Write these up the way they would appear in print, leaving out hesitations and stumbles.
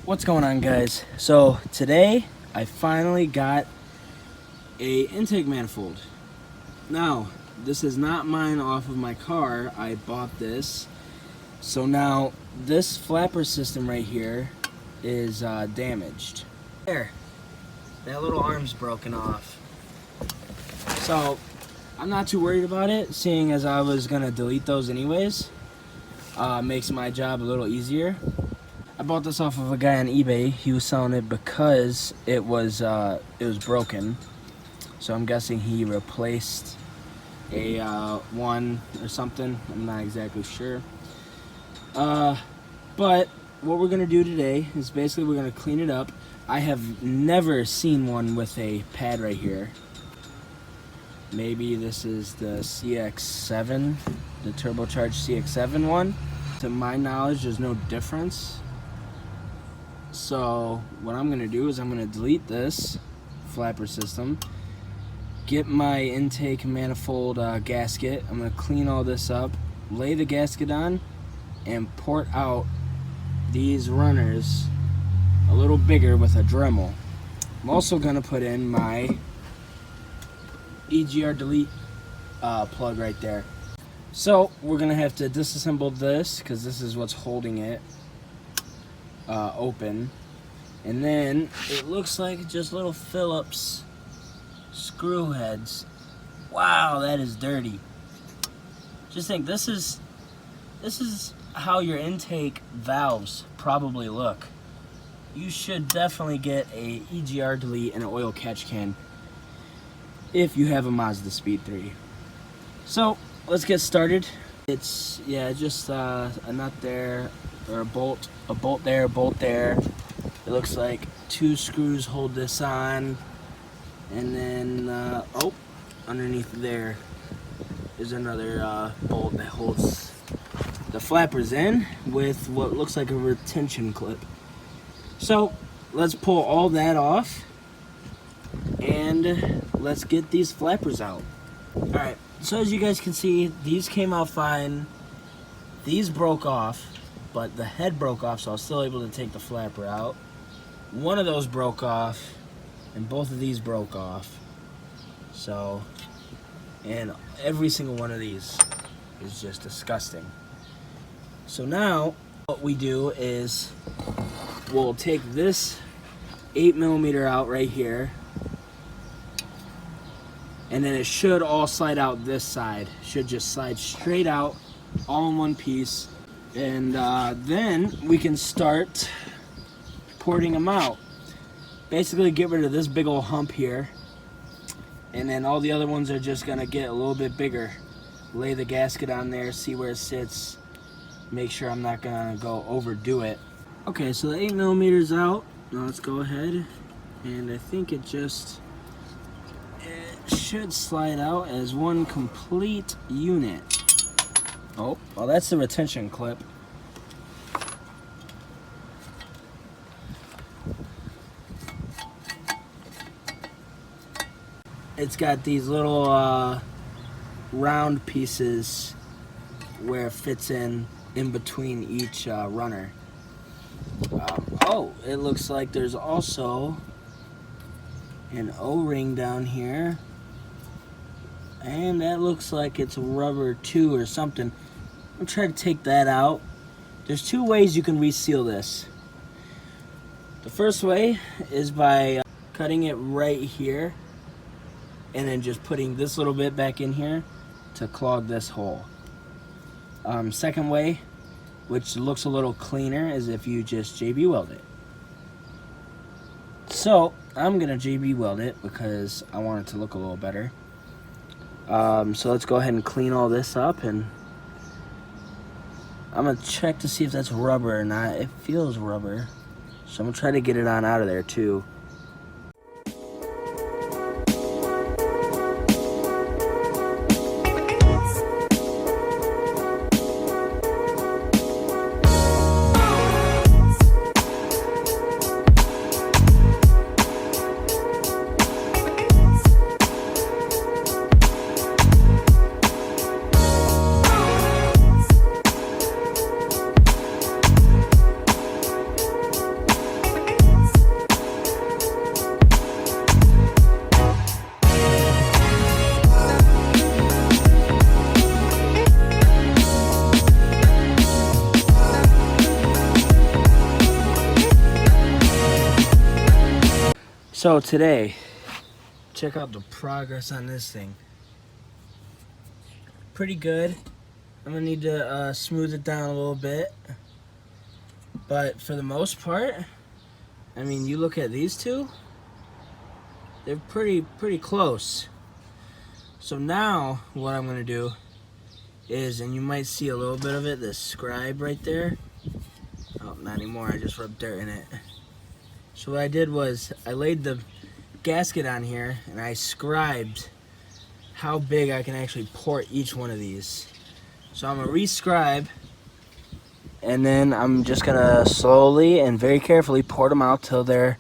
What's going on, guys? So today I finally got a intake manifold. Now this is not mine off of my car. I bought this. So now this flapper system right here is damaged. There, that little arm's broken off. So I'm not too worried about it, seeing as I was gonna delete those anyways. Makes my job a little easier. I bought this off of a guy on eBay. He was selling it because it was broken. So I'm guessing he replaced a one or something. I'm not exactly sure. But what we're gonna do today is basically we're gonna clean it up. I have never seen one with a pad right here. Maybe this is the CX7, the turbocharged CX7 one. To my knowledge, there's no difference. So what I'm gonna do is I'm gonna delete this flapper system, get my intake manifold gasket. I'm gonna clean all this up, lay the gasket on, and port out these runners a little bigger with a Dremel. I'm also gonna put in my EGR delete plug right there. So we're gonna have to disassemble this because this is what's holding it open, and then it looks like just little Phillips screw heads. Wow, that is dirty. Just think, this is how your intake valves probably look. You should definitely get a EGR delete and an oil catch can if you have a Mazdaspeed3. So let's get started. It's just a nut there, or a bolt there, a bolt there. It looks like two screws hold this on, and then oh, underneath there is another bolt that holds the flappers in with what looks like a retention clip. So let's pull all that off and let's get these flappers out. Alright, so as you guys can see, these came out fine. These broke off, but the head broke off, so I was still able to take the flapper out. One of those broke off, and both of these broke off. So, and every single one of these is just disgusting. So now, what we do is we'll take this 8mm out right here, and then it should all slide out this side. Should just slide straight out, all in one piece. And then we can start porting them out. Basically get rid of this big old hump here, and then all the other ones are just gonna get a little bit bigger. Lay the gasket on there, see where it sits, make sure I'm not gonna go overdo it. Okay, so the 8mm out. Now let's go ahead, and I think it should slide out as one complete unit. Oh, well, that's the retention clip. It's got these little round pieces where it fits in between each runner. Oh, it looks like there's also an O-ring down here, and that looks like it's rubber too or something. I'm trying to take that out. There's two ways you can reseal this. The first way is by cutting it right here and then just putting this little bit back in here to clog this hole. Second way, which looks a little cleaner, is if you just JB weld it. So I'm gonna JB weld it because I want it to look a little better. So let's go ahead and clean all this up, and I'm gonna check to see if that's rubber or not. It feels rubber, so I'm gonna try to get it on out of there too. So today, check out the progress on this thing. Pretty good. I'm gonna need to smooth it down a little bit. But for the most part, I mean, you look at these two, they're pretty close. So now what I'm gonna do is, and you might see a little bit of it, the scribe right there. Oh, not anymore, I just rubbed dirt in it. So what I did was, I laid the gasket on here and I scribed how big I can actually port each one of these. So I'm gonna re-scribe, and then I'm just gonna slowly and very carefully port them out till they're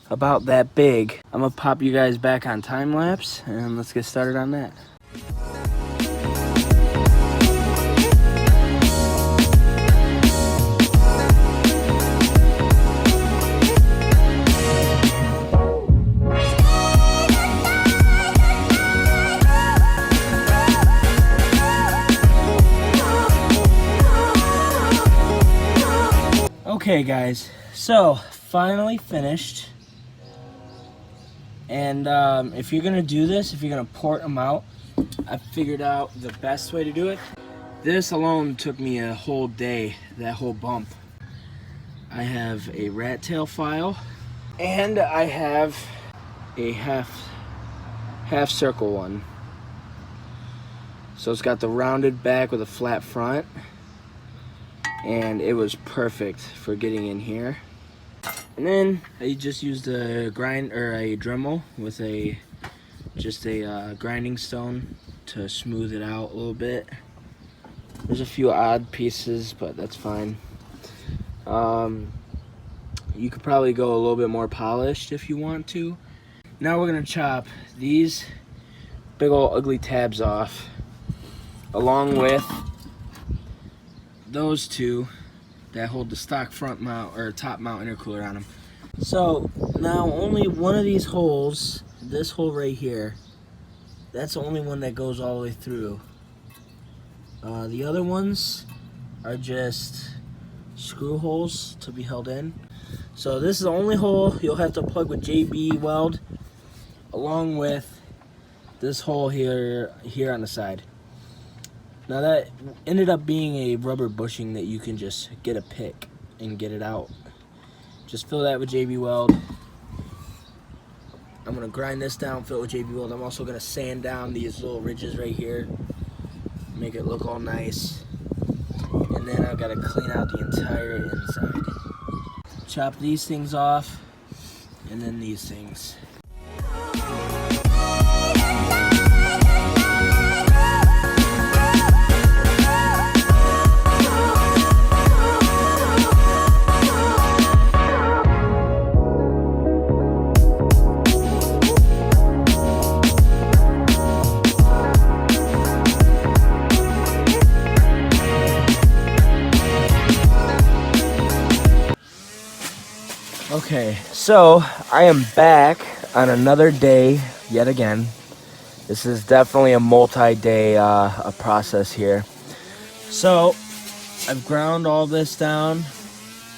about that big. I'm gonna pop you guys back on time lapse and let's get started on that. Okay guys, so finally finished. And if you're gonna do this, if you're gonna port them out, I figured out the best way to do it. This alone took me a whole day, that whole bump. I have a rat tail file, and I have a half circle one. So it's got the rounded back with a flat front, and it was perfect for getting in here. And then I just used a grind or a Dremel with just a grinding stone to smooth it out a little bit. There's a few odd pieces, but that's fine. You could probably go a little bit more polished if you want to. Now we're gonna chop these big old ugly tabs off, along with those two that hold the stock front mount or top mount intercooler on them. So now only one of these holes, this hole right here, that's the only one that goes all the way through. The other ones are just screw holes to be held in. So this is the only hole you'll have to plug with JB weld, along with this hole here on the side. Now that ended up being a rubber bushing that you can just get a pick and get it out. Just fill that with JB weld. I'm gonna grind this down, fill it with JB weld. I'm also gonna sand down these little ridges right here, make it look all nice. And then I've gotta clean out the entire inside. Chop these things off, and then these things. Okay, so I am back on another day yet again. This is definitely a multi-day process here. So I've ground all this down.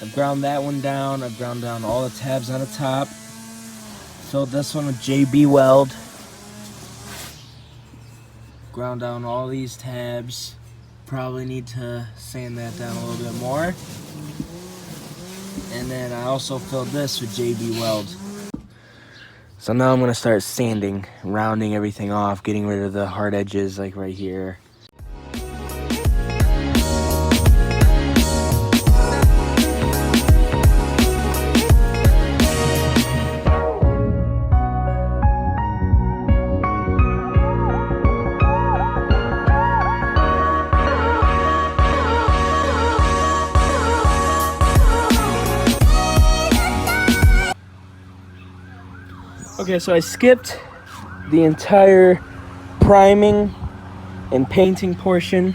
I've ground that one down. I've ground down all the tabs on the top. Filled this one with JB weld. Ground down all these tabs. Probably need to sand that down a little bit more. And then I also filled this with JB weld. So now I'm gonna start sanding, rounding everything off, getting rid of the hard edges like right here. Okay, so I skipped the entire priming and painting portion,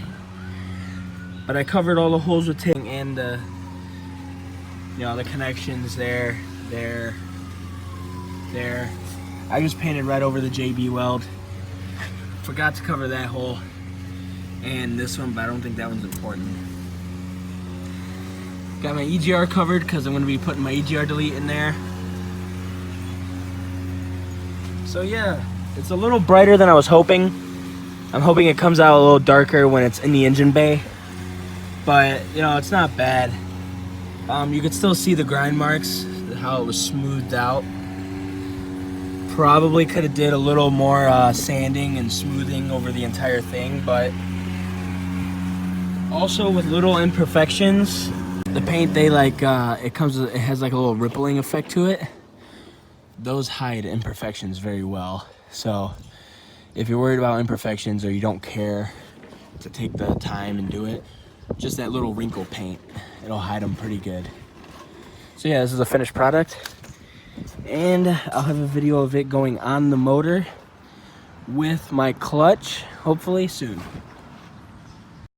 but I covered all the holes with tape and the connections there. I just painted right over the JB weld. Forgot to cover that hole and this one, but I don't think that one's important. Got my EGR covered because I'm going to be putting my EGR delete in there. So yeah, it's a little brighter than I was hoping. I'm hoping it comes out a little darker when it's in the engine bay, but you know, it's not bad. You could still see the grind marks, how it was smoothed out. Probably could have did a little more sanding and smoothing over the entire thing, but also with little imperfections. The paint, they like it has like a little rippling effect to it. Those hide imperfections very well. So if you're worried about imperfections or you don't care to take the time and do it, just that little wrinkle paint, it'll hide them pretty good. So yeah, this is a finished product, and I'll have a video of it going on the motor with my clutch, hopefully soon.